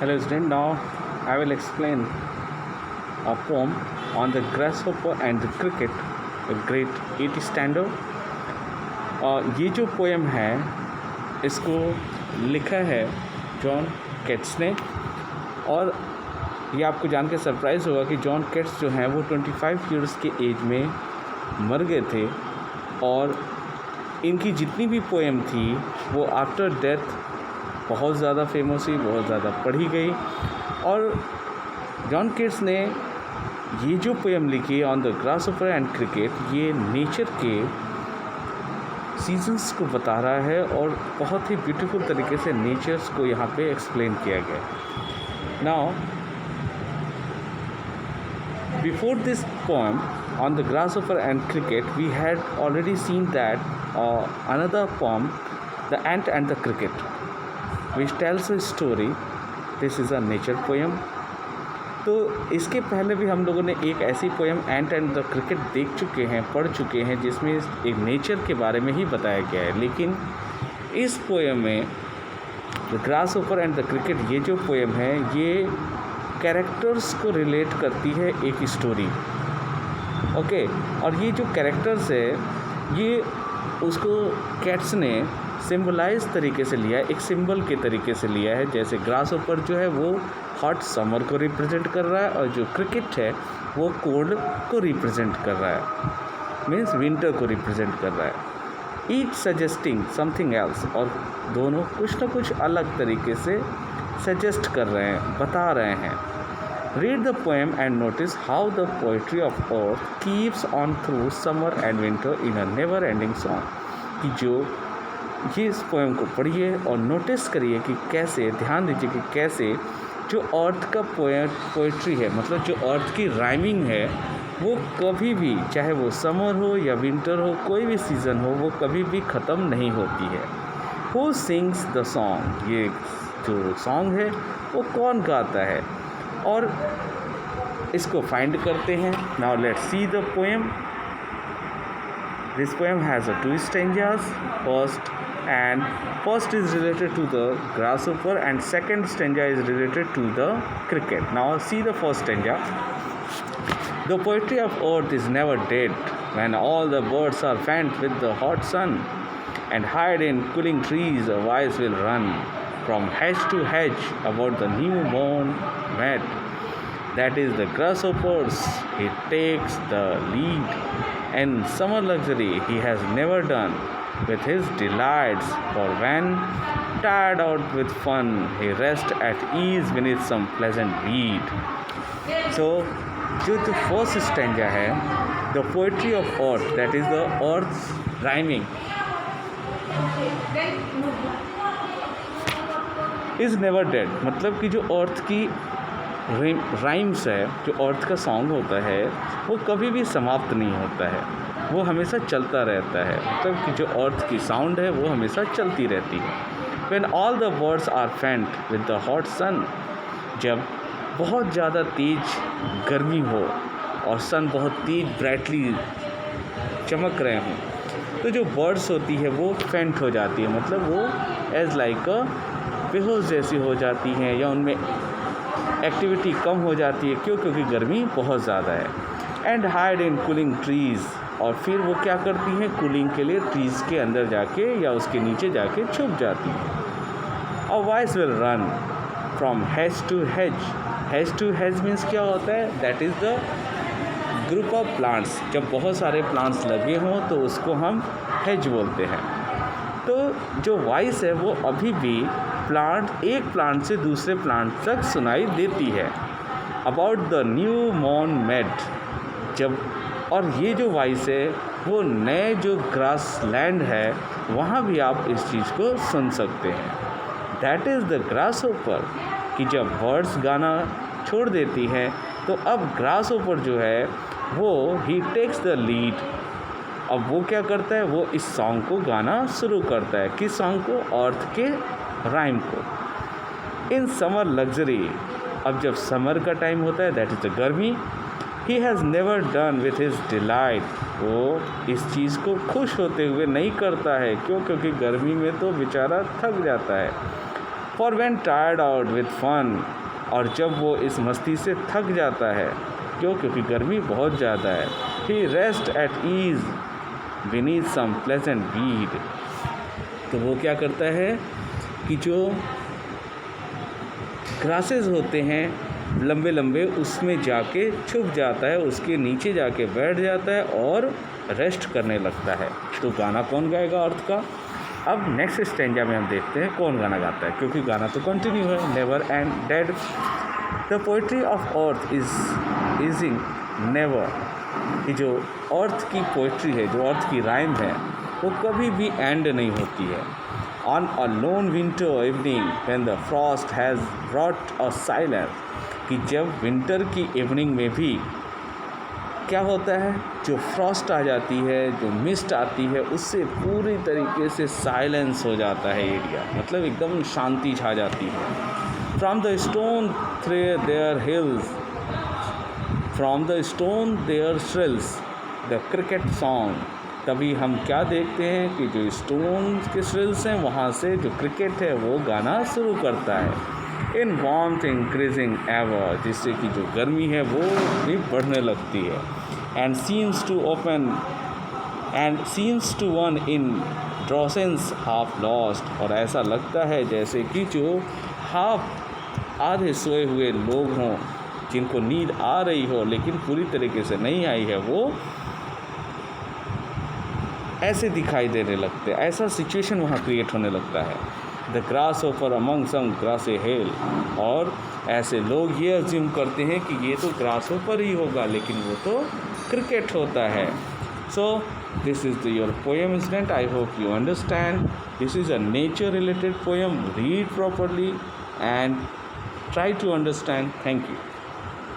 Hello student, now I will explain a poem on the grasshopper and the cricket, a great 80 standard. ये जो poem है इसको लिखा है जॉन केट्स ने। और ये आपको जान के सरप्राइज़ होगा कि जॉन केट्स जो हैं वो 25 इयर्स के एज में मर गए थे। और इनकी जितनी भी पोएम थी वो आफ्टर डेथ बहुत ज़्यादा फेमस हुई, बहुत ज़्यादा पढ़ी गई। और जॉन केट्स ने ये जो पोएम लिखी on the grasshopper and cricket, ये नेचर के सीजन्स को बता रहा है और बहुत ही ब्यूटीफुल तरीके से नेचर्स को यहाँ पे एक्सप्लेन किया गया। Now before this poem on the grasshopper and cricket, we had already seen that another poem, The Ant and the Cricket, which tells a story. This is a nature poem. तो इसके पहले भी हम लोगों ने एक ऐसी poem ant and the cricket देख चुके हैं, पढ़ चुके हैं, जिसमें एक नेचर के बारे में ही बताया गया है। लेकिन इस पोएम में the grasshopper and the cricket, ये जो पोएम है ये कैरेक्टर्स को रिलेट करती है एक स्टोरी। ओके और ये जो कैरेक्टर्स है ये उसको कैट्स ने सिंबलाइज तरीके से लिया है, एक सिंबल के तरीके से लिया है। जैसे ग्रासहॉपर जो है वो हॉट समर को रिप्रेजेंट कर रहा है और जो क्रिकेट है वो कोल्ड को रिप्रेजेंट कर रहा है, मीन्स विंटर को रिप्रेजेंट कर रहा है। ईच सजेस्टिंग समथिंग एल्स, और दोनों कुछ ना कुछ अलग तरीके से सजेस्ट कर रहे हैं, बता रहे हैं। Read the poem and notice how the poetry of earth keeps on through summer and winter in a never-ending song। कि जो ये इस पोएम को पढ़िए और नोटिस करिए कि कैसे, ध्यान दीजिए कि कैसे जो अर्थ का पोएट्री है, मतलब जो अर्थ की राइमिंग है, वो कभी भी, चाहे वो समर हो या विंटर हो, कोई भी सीज़न हो, वो कभी भी ख़त्म नहीं होती है। Who sings the song? ये जो सॉन्ग है वो कौन गाता है, और इसको फाइंड करते हैं। Now let's see the poem. This poem has a 2 stanzas. First is related to the grasshopper and second stanza is related to the cricket. Now see the first stanza. The poetry of earth is never dead when all the birds are faint with the hot sun and hide in cooling trees a voice will run from hedge to hedge about the newborn mat. That is the grasshoppers. He takes the lead in summer luxury he has never done with his delights. For when tired out with fun, he rests at ease beneath some pleasant weed. So, जो first stanza है, the poetry of earth, that is the earth's rhyming, is never dead. मतलब कि जो अर्थ की rhymes है, जो अर्थ का song होता है, वो कभी भी समाप्त नहीं होता है, वो हमेशा चलता रहता है। मतलब कि जो अर्थ की साउंड है वो हमेशा चलती रहती है। When all the birds are faint with the hot sun, जब बहुत ज़्यादा तेज़ गर्मी हो और सन बहुत तेज ब्राइटली चमक रहे हों, तो जो बर्ड्स होती है वो फैंट हो जाती है, मतलब वो एज लाइक अ बेहोश जैसी हो जाती हैं, या उनमें एक्टिविटी कम हो जाती है। क्यों? क्योंकि गर्मी बहुत ज़्यादा है। And hide in cooling trees, और फिर वो क्या करती हैं, कूलिंग के लिए ट्रीज़ के अंदर जाके या उसके नीचे जाके छुप जाती हैं। और voice will run from hedge to hedge. Hedge to hedge means क्या होता है? That is the group of plants. जब बहुत सारे प्लांट्स लगे हों तो उसको हम हेज बोलते हैं। तो जो वॉइस है वो अभी भी एक प्लांट से दूसरे प्लांट तक सुनाई देती है। अबाउट द न्यू मॉर्न मेड, जब, और ये जो वॉइस है वो नए जो ग्रास लैंड है वहाँ भी आप इस चीज़ को सुन सकते हैं। दैट इज़ द ग्रासहॉपर, कि जब बर्ड्स गाना छोड़ देती हैं तो अब ग्रासहॉपर जो है वो ही टेक्स द लीड। अब वो क्या करता है, वो इस सॉन्ग को गाना शुरू करता है। किस सॉन्ग को? अर्थ के राइम को। इन समर लग्जरी, अब जब समर का टाइम होता है, दैट इज़ द गर्मी, he has never done with his delight, वो इस चीज़ को खुश होते हुए नहीं करता है। क्यों? क्योंकि गर्मी में तो बेचारा थक जाता है। For when tired out with fun, और जब वो इस मस्ती से थक जाता है, क्योंकि गर्मी बहुत ज़्यादा है, he rest at ease beneath some pleasant weed. तो वो क्या करता है कि जो ग्रासेस होते हैं लंबे लंबे, उसमें जाके छुप जाता है, उसके नीचे जाके बैठ जाता है और रेस्ट करने लगता है। तो गाना कौन गाएगा अर्थ का? अब नेक्स्ट स्टेंजा में हम देखते हैं कौन गाना गाता है, क्योंकि गाना तो कंटिन्यू है, never and dead. The poetry of earth is in never, कि जो अर्थ की पोइट्री है, जो अर्थ की राइम है, वो कभी भी एंड नहीं होती है। On a loan winter evening when the Frost has brought a silence, कि जब विंटर की इवनिंग में भी क्या होता है, जो फ्रॉस्ट आ जाती है, जो मिस्ट आती है, उससे पूरी तरीके से साइलेंस हो जाता है एरिया, मतलब एकदम शांति छा जाती है। From the stone there hills, from the stone there thrills the cricket song, तभी हम क्या देखते हैं कि जो स्टोन के श्रिल्स हैं, वहाँ से जो क्रिकेट है वो गाना शुरू करता है। इन वार्मथ इंक्रीजिंग एवर, जिससे कि जो गर्मी है वो भी बढ़ने लगती है। And seems to one in drowsiness half lost, और ऐसा लगता है जैसे कि जो हाफ आधे सोए हुए लोग हों, जिनको नींद आ रही हो लेकिन पूरी तरीके से नहीं आई है, वो ऐसे दिखाई देने लगते हैं। ऐसा सिचुएशन वहाँ क्रिएट होने लगता है। The grasshopper among some grassy hill, और ऐसे लोग ये अज्यूम करते हैं कि ये तो ग्रास ओफर ही होगा, लेकिन वो तो क्रिकेट होता है। So this is your poem student, I hope you understand. This is a nature related poem, read properly and try to understand. Thank you.